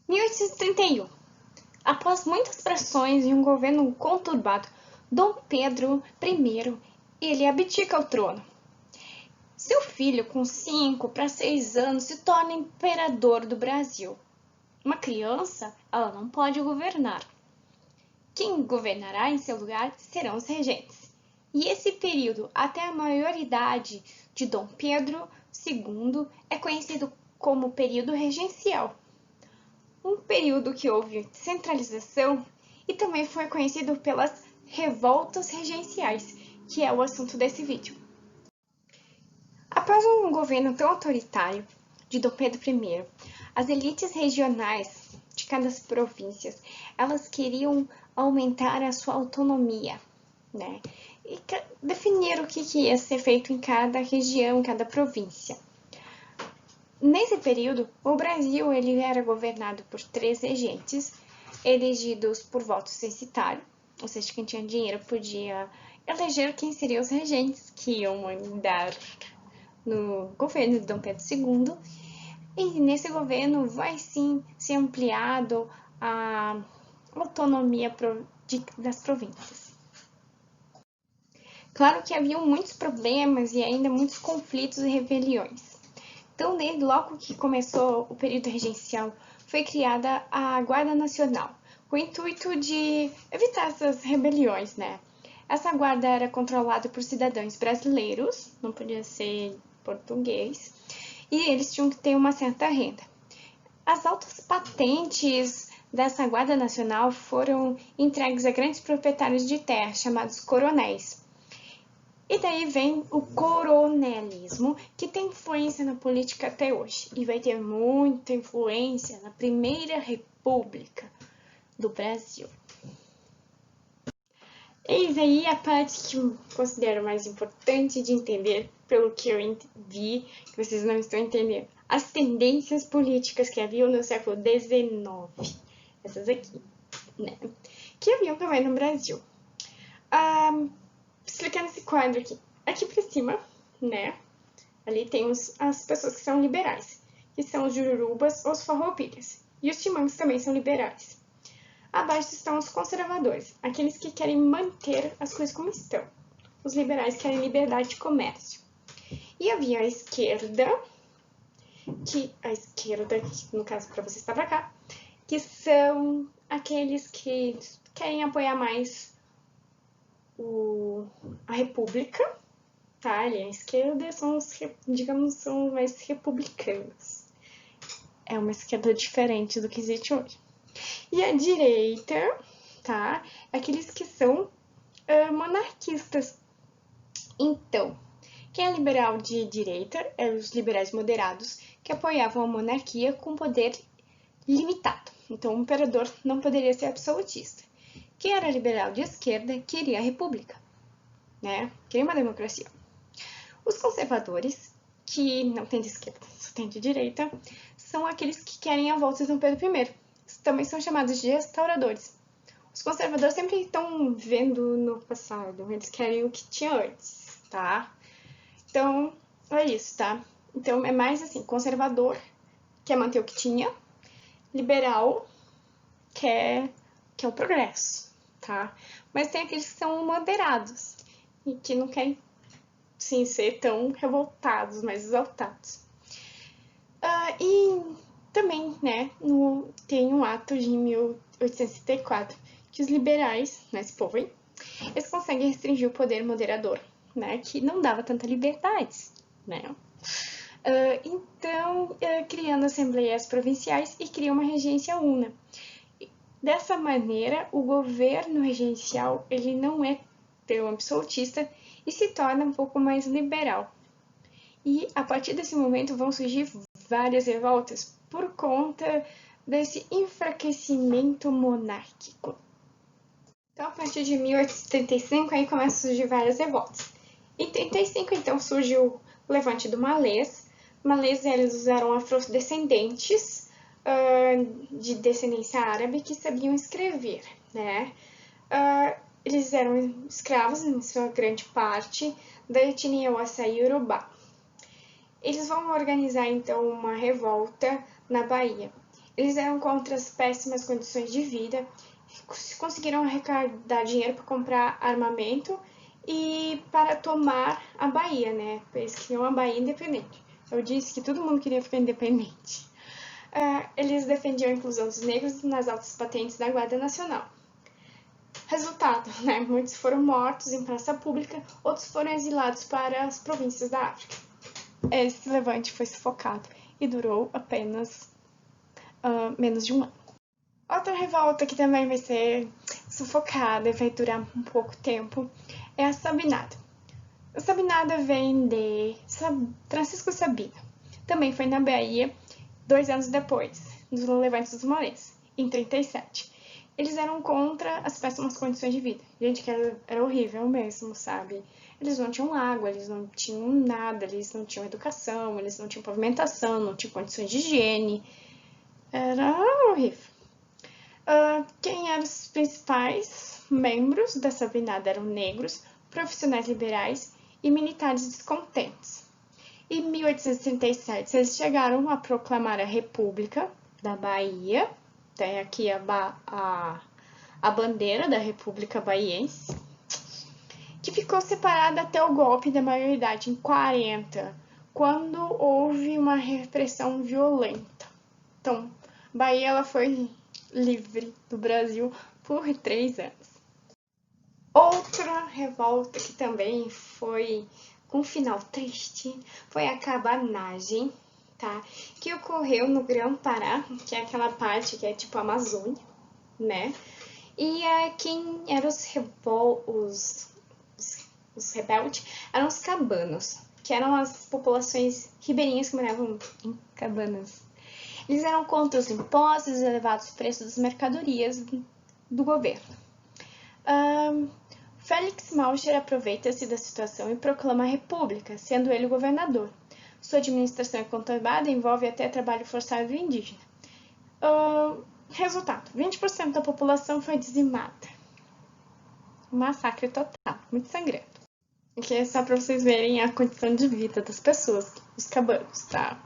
1831. Após muitas pressões e um governo conturbado, Dom Pedro I ele abdica o trono. Seu filho, com 5 para 6 anos, se torna imperador do Brasil. Uma criança, ela não pode governar. Quem governará em seu lugar serão os regentes. E esse período, até a maioridade de Dom Pedro II, é conhecido como período regencial. Um período que houve centralização e também foi conhecido pelas revoltas regenciais, que é o assunto desse vídeo. Após um governo tão autoritário de Dom Pedro I, as elites regionais de cada província, elas queriam aumentar a sua autonomia, né? E definir o que ia ser feito em cada região, em cada província. Nesse período, o Brasil ele era governado por 3 regentes, elegidos por voto censitário, ou seja, quem tinha dinheiro podia eleger quem seriam os regentes que iam mandar no governo de Dom Pedro II. E nesse governo vai sim ser ampliado a autonomia das províncias. Claro que haviam muitos problemas e ainda muitos conflitos e rebeliões. Então, desde logo que começou o período regencial, foi criada a Guarda Nacional, com o intuito de evitar essas rebeliões, né? Essa guarda era controlada por cidadãos brasileiros, não podia ser português, e eles tinham que ter uma certa renda. As altas patentes dessa Guarda Nacional foram entregues a grandes proprietários de terra, chamados coronéis. E daí vem o coronelismo, que tem influência na política até hoje, e vai ter muita influência na Primeira República do Brasil. Eis aí a parte que eu considero mais importante de entender, pelo que eu vi, que vocês não estão entendendo. As tendências políticas que haviam no século XIX. Essas aqui, né? Que haviam também no Brasil. Explicando esse quadro aqui. Aqui pra cima, né? Ali tem as pessoas que são liberais, que são os jururubas ou os farroupilhas. E os timãs também são liberais. Abaixo estão os conservadores, aqueles que querem manter as coisas como estão. Os liberais querem liberdade de comércio. E havia a esquerda, que no caso para você está para cá, que são aqueles que querem apoiar mais a república, tá? Ali à esquerda são os, digamos, são mais republicanos. É uma esquerda diferente do que existe hoje. E a direita, tá? Aqueles que são monarquistas. Então, quem é liberal de direita é os liberais moderados, que apoiavam a monarquia com poder limitado. Então, o imperador não poderia ser absolutista. Quem era liberal de esquerda queria a república, né? Queria uma democracia. Os conservadores, que não tem de esquerda, só tem de direita, são aqueles que querem a volta de Dom Pedro I. Também são chamados de restauradores. Os conservadores sempre estão vendo no passado, eles querem o que tinha antes, tá? Então, é isso, tá? Então, é mais assim, conservador quer manter o que tinha, liberal quer o progresso, tá? Mas tem aqueles que são moderados e que não querem, sim, ser tão revoltados, mais exaltados. E também, né, tem um ato de 1864 que os liberais, né, esse povo aí, eles conseguem restringir o poder moderador, né, que não dava tanta liberdade, né. Então, criando assembleias provinciais e cria uma regência una. Dessa maneira, o governo regencial ele não é tão absolutista e se torna um pouco mais liberal. E a partir desse momento vão surgir várias revoltas por conta desse enfraquecimento monárquico. Então, a partir de 1835, aí começam a surgir várias revoltas. Em 35, então, surge o levante do Malês. Malês, eles eram afrodescendentes de descendência árabe que sabiam escrever, né? Eles eram escravos, em sua grande parte, da etnia Açaí-Urubá. Eles vão organizar, então, uma revolta na Bahia. Eles eram contra as péssimas condições de vida, conseguiram arrecadar dinheiro para comprar armamento e para tomar a Bahia, né? Eles queriam a Bahia independente. Eu disse que todo mundo queria ficar independente. Eles defendiam a inclusão dos negros nas altas patentes da Guarda Nacional. Resultado, né? Muitos foram mortos em praça pública, outros foram exilados para as províncias da África. Esse levante foi sufocado e durou apenas menos de um ano. Outra revolta que também vai ser sufocada e vai durar um pouco tempo é a Sabinada. A Sabinada vem de Francisco Sabino. Também foi na Bahia 2 anos depois do levante dos Maurês, em 37. Eles eram contra as péssimas condições de vida. Gente, que era horrível mesmo, sabe? Eles não tinham água, eles não tinham nada, eles não tinham educação, eles não tinham pavimentação, não tinham condições de higiene. Era horrível. Quem eram os principais membros da Sabinada eram negros, profissionais liberais e militares descontentes. Em 1837, eles chegaram a proclamar a República da Bahia. Tem aqui a bandeira da República Baiense, que ficou separada até o golpe da maioridade em 40, quando houve uma repressão violenta. Então, Bahia ela foi livre do Brasil por 3 anos. Outra revolta que também foi com um final triste foi a cabanagem, tá? Que ocorreu no Grão-Pará, que é aquela parte que é tipo a Amazônia, né? E quem eram os rebeldes eram os cabanos, que eram as populações ribeirinhas que moravam em cabanas. Eles eram contra os impostos e os elevados preços das mercadorias do governo. Félix Malcher aproveita-se da situação e proclama a república, sendo ele o governador. Sua administração é conturbada e envolve até trabalho forçado indígena. Resultado, 20% da população foi dizimada. Um massacre total, muito sangrento. Aqui é só para vocês verem a condição de vida das pessoas, os cabanos, tá?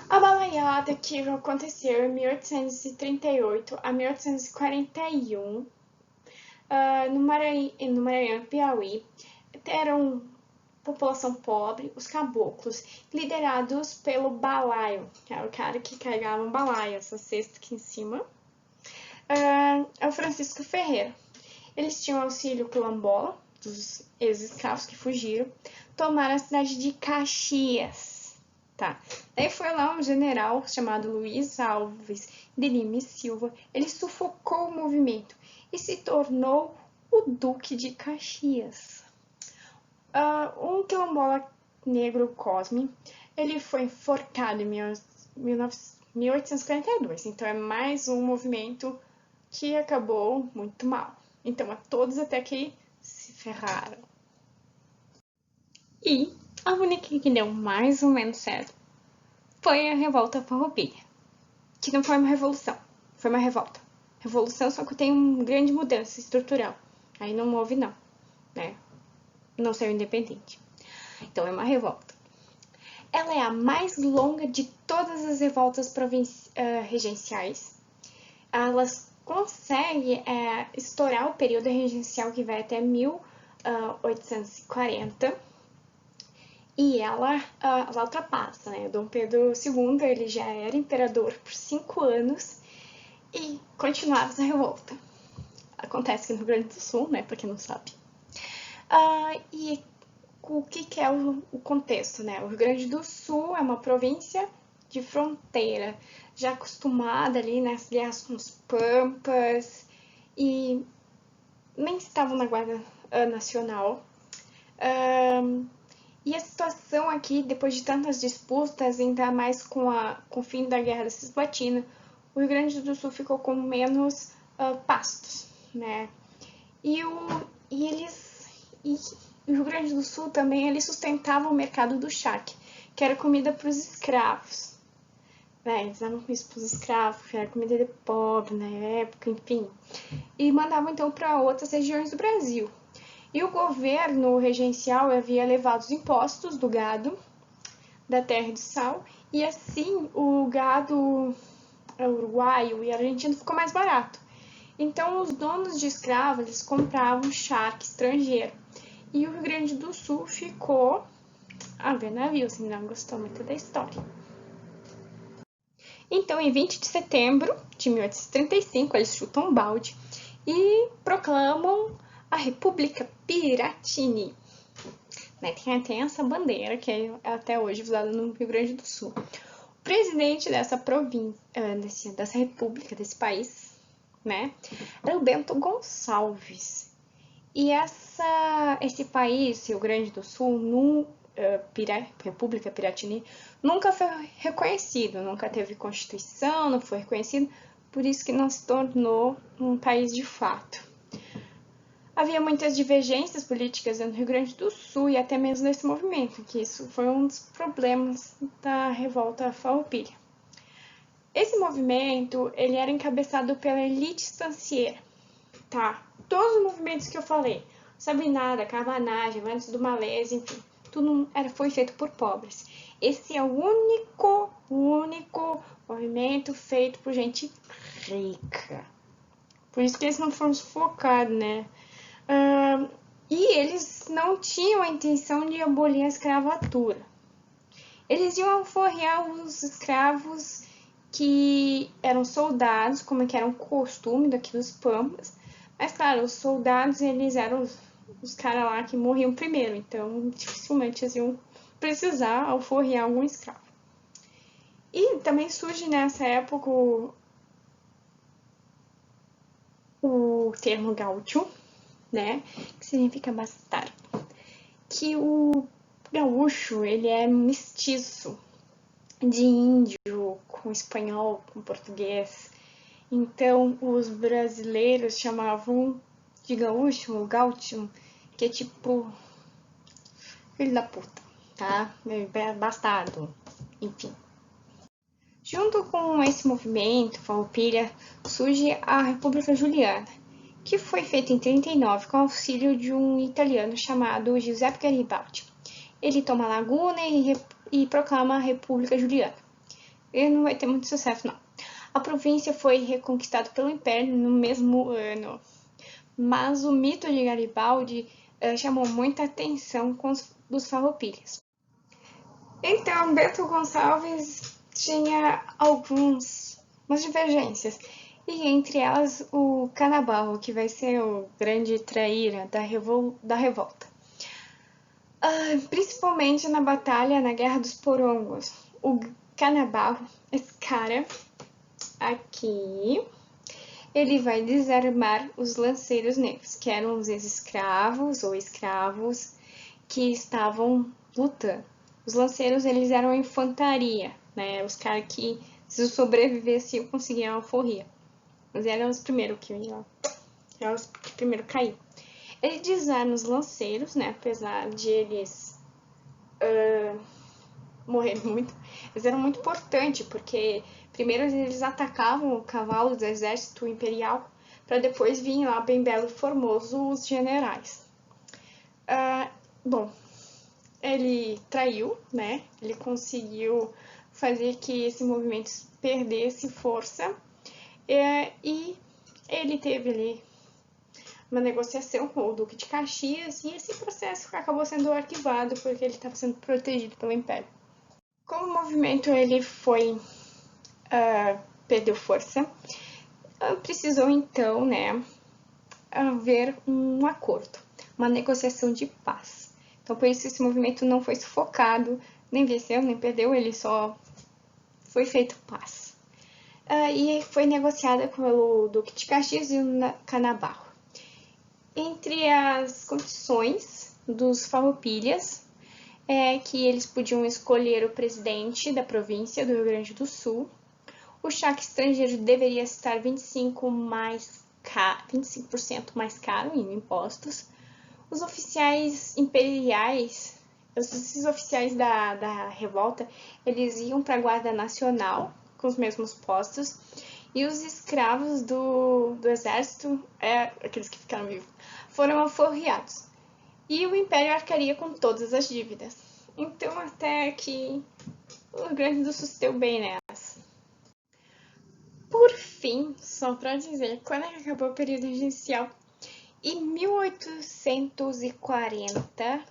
A balaiada que aconteceu em 1838 a 1841 no Maranhão, Piauí, eram população pobre, os caboclos, liderados pelo balaio, que era o cara que carregava um balaio, essa cesta aqui em cima, é o Francisco Ferreira. Eles tinham auxílio quilombola, dos ex-escravos que fugiram, tomaram a cidade de Caxias. Tá. Daí foi lá um general chamado Luiz Alves de Lima e Silva, ele sufocou o movimento e se tornou o Duque de Caxias. Um quilombola negro, Cosme, ele foi enforcado em 1842, então é mais um movimento que acabou muito mal. Então, a todos até que se ferraram. E a única que deu mais ou menos certo foi a Revolta Farroupilha, que não foi uma revolução, foi uma revolta. Revolução só que tem uma grande mudança estrutural. Aí não houve não, né? Não saiu independente. Então é uma revolta. Ela é a mais longa de todas as revoltas regenciais. Elas conseguem estourar o período regencial que vai até 1840. E ela ultrapassa, né? Dom Pedro II, ele já era imperador por 5 anos e continuava essa revolta. Acontece aqui no Rio Grande do Sul, né? Pra quem não sabe. E o que é o contexto, né? O Rio Grande do Sul é uma província de fronteira, já acostumada ali nas guerras com os pampas e nem estavam na Guarda Nacional. E a situação aqui, depois de tantas disputas, ainda mais com o fim da Guerra da Cisplatina, o Rio Grande do Sul ficou com menos pastos, né? E o Rio Grande do Sul também ele sustentava o mercado do charque, que era comida para os escravos. Eles davam isso para os escravos, que era comida de pobre na época, enfim. E mandavam então para outras regiões do Brasil. E o governo regencial havia elevado os impostos do gado, da terra de sal, e assim o gado uruguaio e argentino ficou mais barato. Então os donos de escravos eles compravam charque estrangeiro. E o Rio Grande do Sul ficou a ver navios, não gostou muito da história. Então, em 20 de setembro de 1835, eles chutam um balde e proclamam a República Piratini. Tem essa bandeira que é até hoje usada no Rio Grande do Sul. O presidente dessa província, dessa república, desse país, né, era o Bento Gonçalves. E esse país, Rio Grande do Sul, República Piratini, nunca foi reconhecido, nunca teve constituição, não foi reconhecido, por isso que não se tornou um país de fato. Havia muitas divergências políticas no Rio Grande do Sul e até mesmo nesse movimento, que isso foi um dos problemas da revolta farroupilha. Esse movimento ele era encabeçado pela elite estancieira, tá? Todos os movimentos que eu falei, Sabinada, Carbanagem, Levantes do Malês, enfim, tudo foi feito por pobres. Esse é o único movimento feito por gente rica. Por isso que eles não foram sufocados, né? E eles não tinham a intenção de abolir a escravatura. Eles iam alforriar os escravos que eram soldados, como que era um costume daqui dos Pampas. Mas, claro, os soldados, eles eram os caras lá que morriam primeiro. Então, dificilmente eles iam precisar alforriar algum escravo. E também surge nessa época o termo gaúcho, né, que significa bastardo, que o gaúcho, ele é mestiço de índio com espanhol, com português. Então, os brasileiros chamavam de gaúcho, o gaúcho, que é tipo filho da puta, tá? Bastardo, enfim. Junto com esse movimento, farroupilha, surge a República Juliana, que foi feita em 39 com auxílio de um italiano chamado Giuseppe Garibaldi. Ele toma Laguna e proclama a República Juliana. Ele não vai ter muito sucesso, não. A província foi reconquistada pelo Império no mesmo ano, mas o mito de Garibaldi chamou muita atenção dos farroupilhas. Então, Bento Gonçalves tinha algumas divergências, e entre elas o Canabarro, que vai ser o grande traíra da revolta. Principalmente na batalha, na Guerra dos Porongos. O Canabarro, esse cara aqui, ele vai desarmar os lanceiros negros, que eram os ex-escravos ou escravos que estavam lutando. Os lanceiros, eles eram a infantaria, né? Os caras que, se sobrevivessem, conseguiam a alforria. Mas eram os primeiros que iam, eram os que primeiro caíam. Ele desarma os lanceiros, né? Apesar de eles morrer muito, eles eram muito importantes, porque primeiro eles atacavam o cavalo do exército imperial, para depois vir lá bem belo e formoso os generais. Bom, ele traiu, né? Ele conseguiu fazer que esse movimento perdesse força, e ele teve ali uma negociação com o Duque de Caxias, e esse processo acabou sendo arquivado porque ele estava sendo protegido pelo Império. Como o movimento ele perdeu força, precisou então, né, haver um acordo, uma negociação de paz. Então, por isso esse movimento não foi sufocado, nem venceu, nem perdeu, ele só foi feito paz. E foi negociada pelo Duque de Caxias e o Canabarro. Entre as condições dos farroupilhas é que eles podiam escolher o presidente da província do Rio Grande do Sul. O charque estrangeiro deveria estar 25% mais caro em impostos. Os oficiais imperiais, esses oficiais da revolta, eles iam para a Guarda Nacional com os mesmos postos, e os escravos do exército, aqueles que ficaram vivos, foram alforriados. E o Império arcaria com todas as dívidas. Então até que o Rio Grande do Sul se deu bem nessa. Por fim, só para dizer, quando é que acabou o período regencial? Em 1840,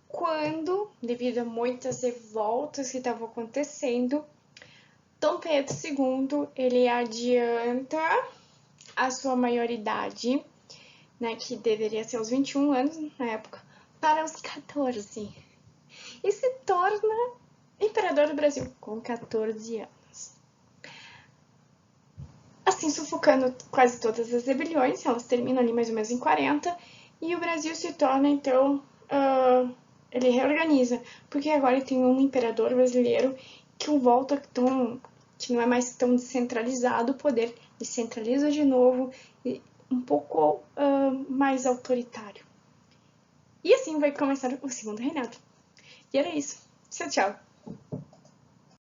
quando, devido a muitas revoltas que estavam acontecendo, Dom Pedro II, ele adianta a sua maioridade, né, que deveria ser aos 21 anos na época, para os 14. E se torna imperador do Brasil com 14 anos. Assim, sufocando quase todas as rebeliões, elas terminam ali mais ou menos em 40, e o Brasil se torna, então, ele reorganiza, porque agora ele tem um imperador brasileiro que volta que não é mais tão descentralizado, o poder descentraliza de novo, e um pouco mais autoritário. E assim vai começar o segundo reinado. E era isso. Tchau, tchau.